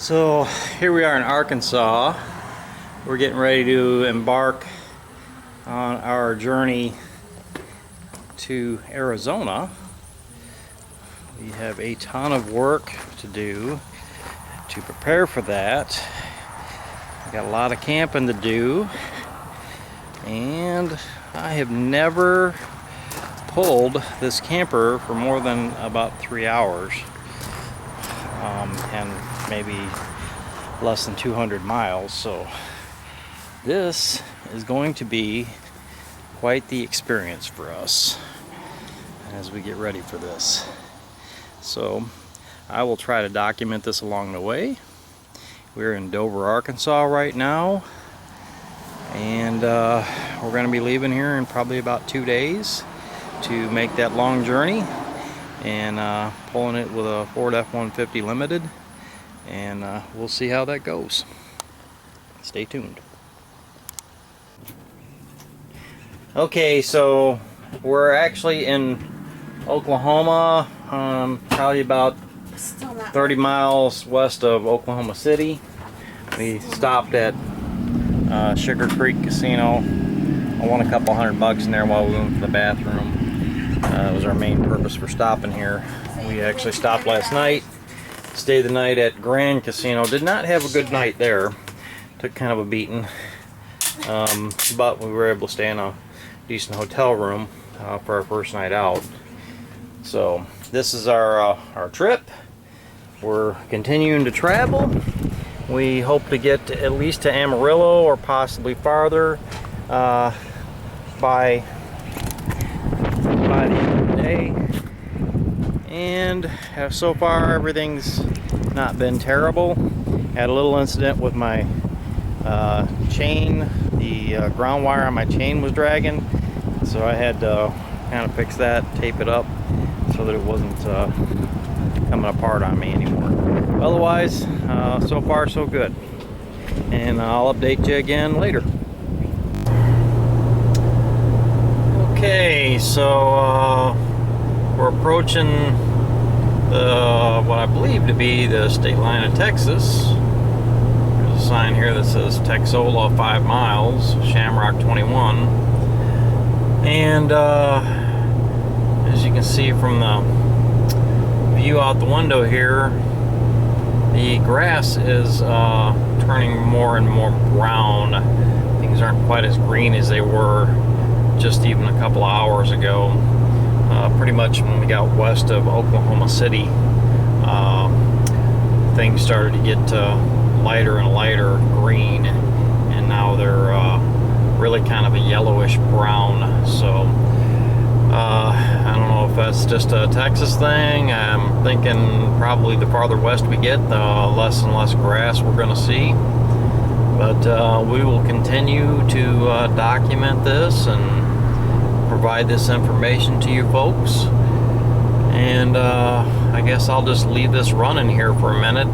So here we are in Arkansas. We're getting ready to embark on our journey to Arizona. We have a ton of work to do to prepare for that. We got a lot of camping to do, and I have never pulled this camper for more than about 3 hours. And maybe less than 200 miles, so this is going to be quite the experience for us as we get ready for this. So I will try to document this along the way. We're in Dover, Arkansas right now, and we're going to be leaving here in probably about 2 days to make that long journey, and pulling it with a Ford F-150 Limited, and we'll see how that goes. Stay tuned. Okay, so we're actually in Oklahoma, probably about 30 miles west of Oklahoma City. We stopped at Sugar Creek Casino. I won a couple $100 in there while we went to the bathroom. It was our main purpose for stopping here. We actually stopped last night, stayed the night at Grand Casino. Did not have a good night there. Took kind of a beating, but we were able to stay in a decent hotel room for our first night out. So this is our trip. We're continuing to travel. We hope to get at least to Amarillo or possibly farther by the end of the day, and so far everything's not been terrible. Had a little incident with my chain. The ground wire on my chain was dragging, so I had to kind of fix that, tape it up so that it wasn't coming apart on me anymore. Otherwise, so far so good, and I'll update you again later. Okay, so we're approaching what I believe to be the state line of Texas. There's a sign here that says Texola 5 miles, Shamrock 21. And as you can see from the view out the window here, the grass is turning more and more brown. Things aren't quite as green as they were just even a couple of hours ago. Pretty much when we got west of Oklahoma City, things started to get lighter and lighter green, and now they're really kind of a yellowish brown. So I don't know if that's just a Texas thing. I'm thinking probably the farther west we get, the less and less grass we're going to see. But we will continue to document this and provide this information to you folks. And I guess I'll just leave this running here for a minute.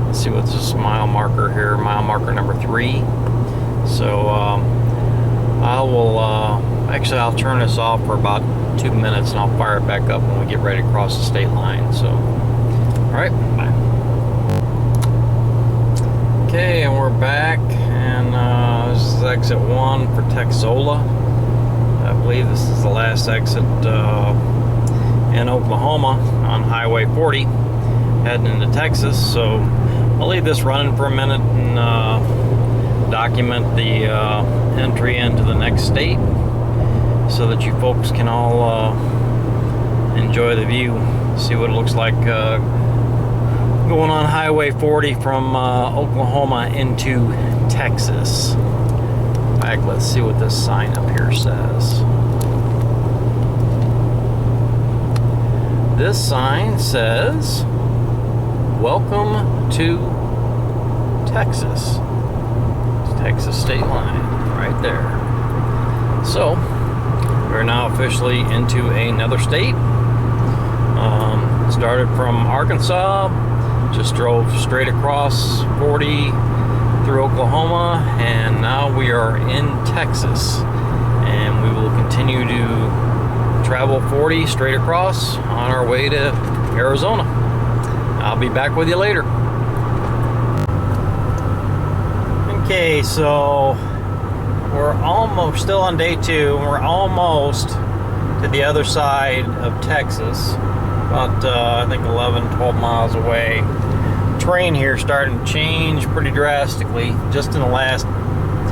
Let's see what's this mile marker here, mile marker number 3. So I will actually I'll turn this off for about 2 minutes, and I'll fire it back up when we get ready to cross the state line. So alright, bye. Okay, and we're back, and this is exit 1 for Texola. I believe this is the last exit in Oklahoma on Highway 40 heading into Texas. So I'll leave this running for a minute and document the entry into the next state so that you folks can all enjoy the view, see what it looks like going on Highway 40 from Oklahoma into Texas. In fact, let's see what this sign up here says. This sign says, "Welcome to Texas." It's Texas state line right there. So we're now officially into another state. Started from Arkansas, just drove straight across 40 through Oklahoma, and now we are in Texas, and we will continue to travel 40 straight across on our way to Arizona. I'll be back with you later. Okay, so we're almost still on day 2. We're almost to the other side of Texas, about I think 11-12 miles away. Terrain here starting to change pretty drastically just in the last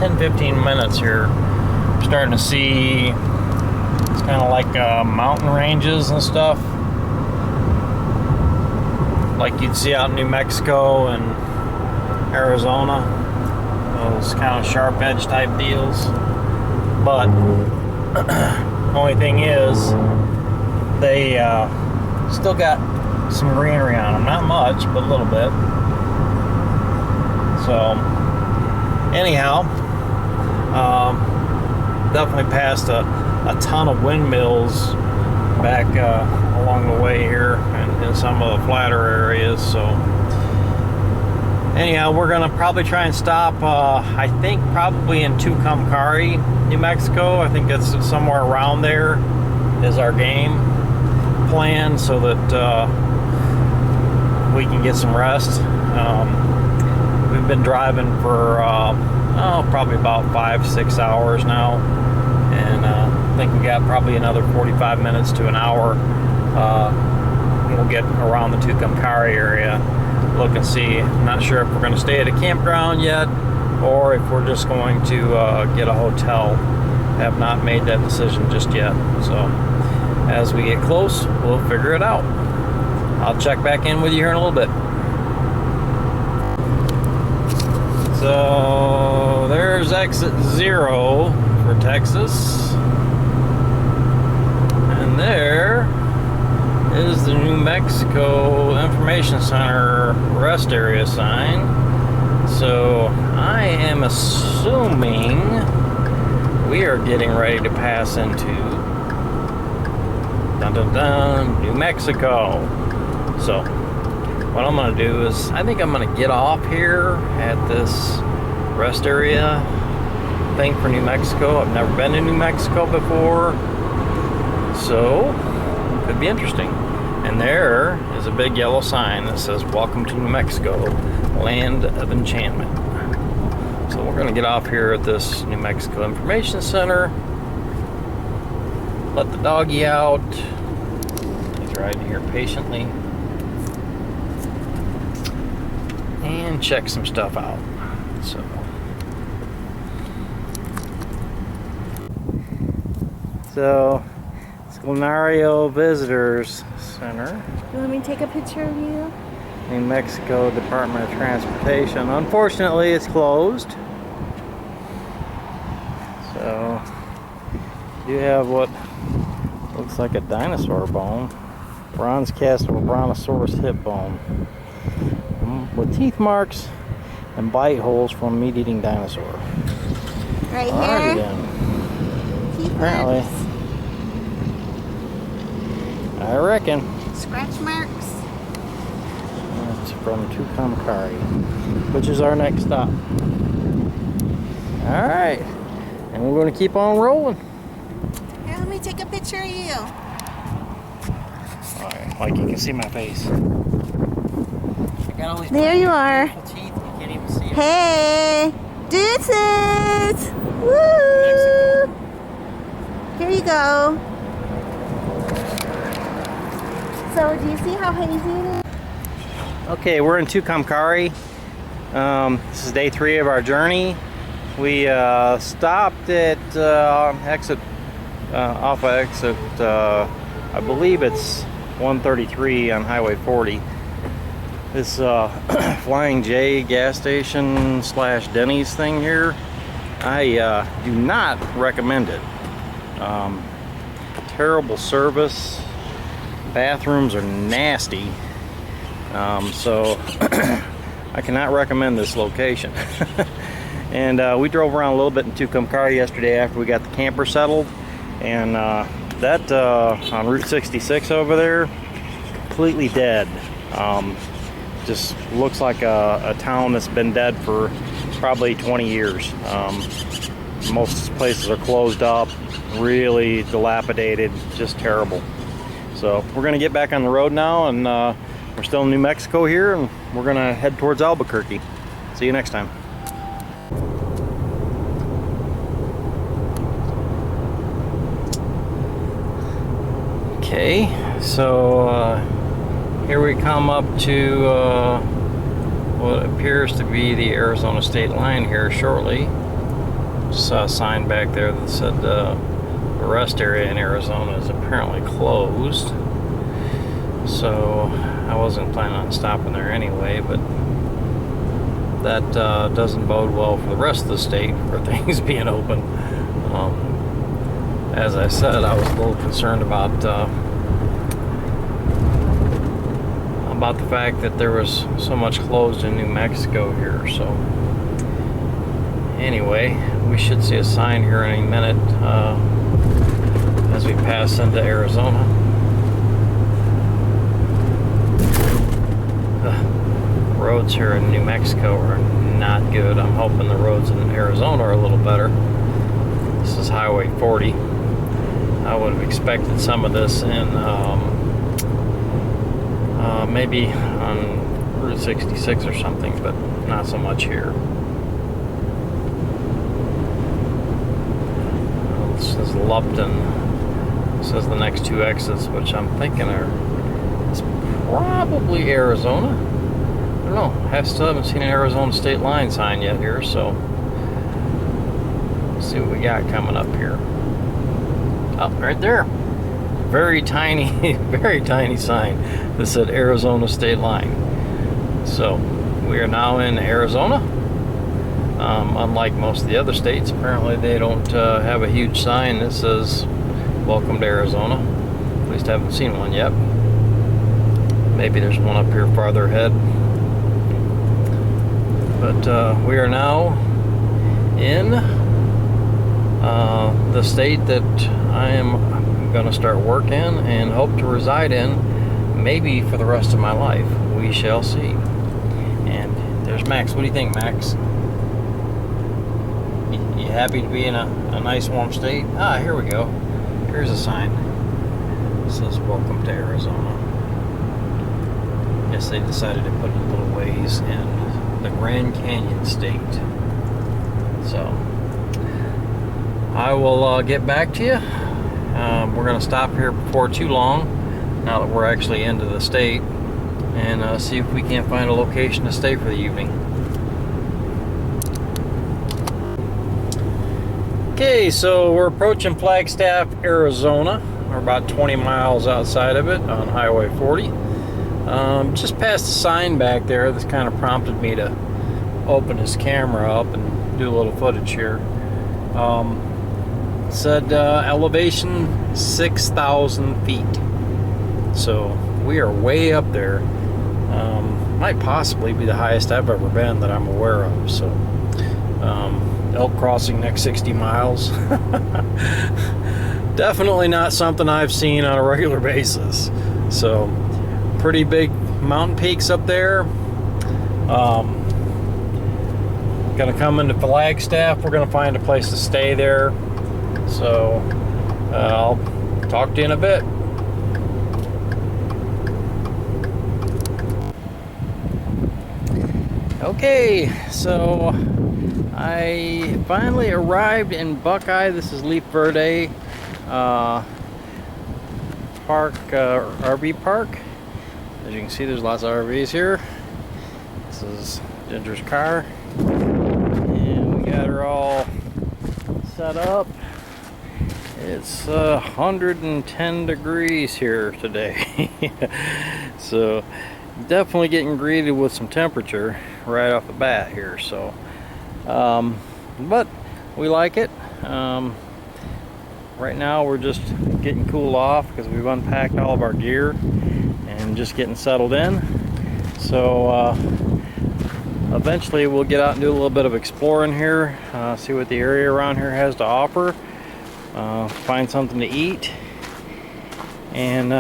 10-15 minutes here. We're starting to see it's kind of like mountain ranges and stuff like you'd see out in New Mexico and Arizona, those kind of sharp edge type deals. But only thing is they still got some greenery on them, not much, but a little bit. So anyhow, definitely passed a ton of windmills back along the way here and in some of the flatter areas. So anyhow, we're gonna probably try and stop I think probably in Tucumcari, New Mexico. I think that's somewhere around there is our game plan, so that we can get some rest. We've been driving for probably about 5-6 hours now, and I think we got probably another 45 minutes to an hour. We'll get around the Tucumcari area, look and see. I'm not sure if we're going to stay at a campground yet or if we're just going to get a hotel. Have not made that decision just yet, so as we get close we'll figure it out. I'll check back in with you here in a little bit. So there's exit 0 for Texas, and there is the New Mexico Information Center rest area sign. So I am assuming we are getting ready to pass into New Mexico. So what I'm going to do is I think I'm going to get off here at this rest area thing for New Mexico. I've never been to New Mexico before, so it could be interesting. And there is a big yellow sign that says "Welcome to New Mexico, Land of Enchantment." So we're going to get off here at this New Mexico Information Center, let the doggy out. He's riding here patiently, and check some stuff out. So it's Glenario Visitors Center. You want me to take a picture of you? New Mexico Department of Transportation. Unfortunately, it's closed. So you have what looks like a dinosaur bone, bronze cast of a brontosaurus hip bone, with teeth marks and bite holes from a meat-eating dinosaur. Right Alrighty here. then. Teeth Apparently, marks. I reckon. Scratch marks. It's from Tucumcari, which is our next stop. Alright, and we're going to keep on rolling. Here, let me take a picture of you. Alright, like you can see my face. I got all these There you are. beautiful teeth, you can't even see them. Hey, deuces! Woo! Here you go. So, do you see how hazy it is? Okay, we're in Tucumcari. This is day 3 of our journey. We stopped at exit off of exit. I believe it's 133 on Highway 40. This Flying J gas station / Denny's thing here, I do not recommend it. Terrible service. Bathrooms are nasty. So I cannot recommend this location. And we drove around a little bit in Tucumcari yesterday after we got the camper settled, and that on Route 66 over there, completely dead. Just looks like a town that's been dead for probably 20 years. Most places are closed up, really dilapidated, just terrible. So we're gonna get back on the road now, and we're still in New Mexico here, and we're gonna head towards Albuquerque. See you next time. Okay, so here we come up to what appears to be the Arizona state line here shortly. Saw a sign back there that said the rest area in Arizona is apparently closed. So I wasn't planning on stopping there anyway, but that doesn't bode well for the rest of the state for things being open. As I said, I was a little concerned about the fact that there was so much closed in New Mexico here. So anyway, we should see a sign here in a minute as we pass into Arizona. The roads here in New Mexico are not good. I'm hoping the roads in Arizona are a little better. This is Highway 40. I would have expected some of this in maybe on Route 66 or something, but not so much here. This is Lupton. This is the next two exits, which I'm thinking it's probably Arizona. I don't know. I still haven't seen an Arizona state line sign yet here, so let's see what we got coming up here. Oh, right there. Very tiny, very tiny sign that said Arizona state line. So we are now in Arizona. Unlike most of the other states, apparently they don't have a huge sign that says welcome to Arizona. At least I haven't seen one yet. Maybe there's one up here farther ahead. But we are now in the state that I am going to start work in and hope to reside in maybe for the rest of my life. We shall see. And there's Max. What do you think, Max? You happy to be in a nice warm state? Ah, here we go. Here's a sign. It says welcome to Arizona. Guess they decided to put a little ways in the Grand Canyon state. So I will get back to you. We're going to stop here before too long, now that we're actually into the state, and see if we can't find a location to stay for the evening. Okay, so we're approaching Flagstaff, Arizona. We're about 20 miles outside of it on Highway 40. Just past the sign back there that's kind of prompted me to open this camera up and do a little footage here. Said elevation 6,000 feet. So we are way up there. Might possibly be the highest I've ever been that I'm aware of. So elk crossing next 60 miles. Definitely not something I've seen on a regular basis. So pretty big mountain peaks up there. Gonna come into Flagstaff. We're gonna find a place to stay there. So I'll talk to you in a bit. Okay, so I finally arrived in Buckeye. This is Leaf Verde Park, RV park. As you can see, there's lots of RVs here. This is Ginger's car, and we got her all set up. It's 110 degrees here today. So definitely getting greeted with some temperature right off the bat here. So but we like it. Right now we're just getting cooled off because we've unpacked all of our gear and just getting settled in. So eventually we'll get out and do a little bit of exploring here, see what the area around here has to offer, find something to eat, and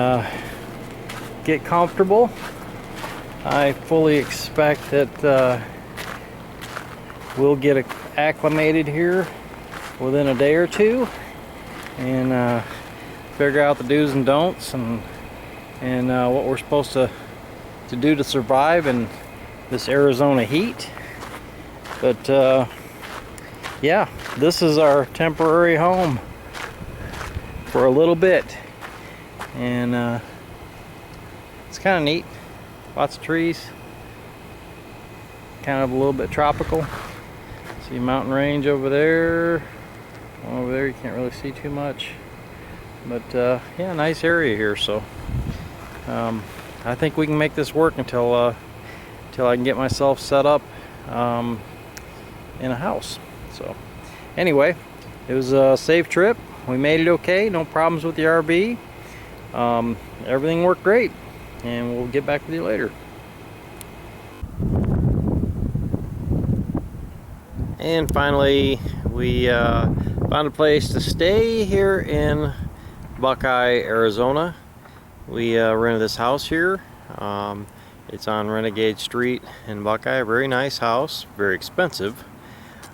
get comfortable. I fully expect that we'll get acclimated here within a day or two, and figure out the do's and don'ts, and what we're supposed to do to survive in this Arizona heat. But yeah, this is our temporary home for a little bit. and it's kind of neat. Lots of trees, kind of a little bit tropical. See mountain range over there. Over there you can't really see too much, but yeah, nice area here. So I think we can make this work until I can get myself set up in a house. So anyway, it was a safe trip. We made it okay, no problems with the RV. Everything worked great, and we'll get back with you later. And finally, we found a place to stay here in Buckeye, Arizona. We rented this house here. It's on Renegade Street in Buckeye. A very nice house, very expensive.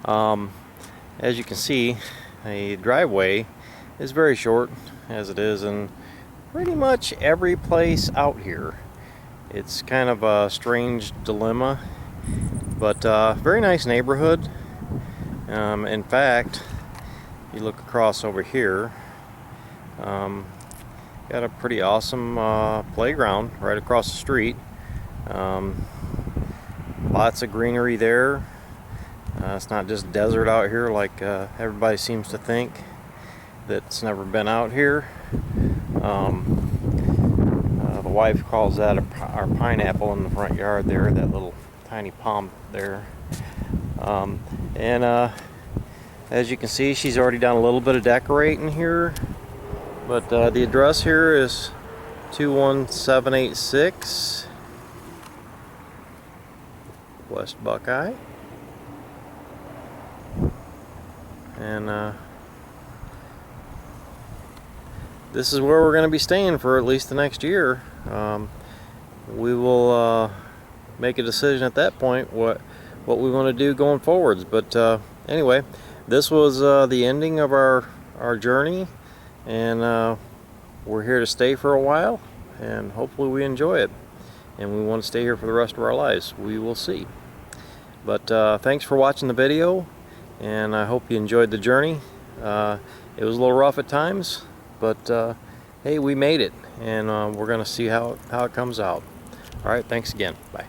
As you can see, the driveway is very short, as it is in pretty much every place out here. It's kind of a strange dilemma, but very nice neighborhood. In fact, you look across over here, got a pretty awesome playground right across the street. Lots of greenery there. It's not just desert out here like everybody seems to think that's never been out here. The wife calls that our pineapple in the front yard there, that little tiny palm there. As you can see, she's already done a little bit of decorating here, but the address here is 21786 West Buckeye, and this is where we're going to be staying for at least the next year. We will make a decision at that point what we want to do going forwards, but anyway, this was the ending of our journey, and we're here to stay for a while, and hopefully we enjoy it, and we want to stay here for the rest of our lives. We will see. But thanks for watching the video, and I hope you enjoyed the journey. It was a little rough at times, but hey, we made it, and we're gonna see how it comes out. All right, thanks again. Bye.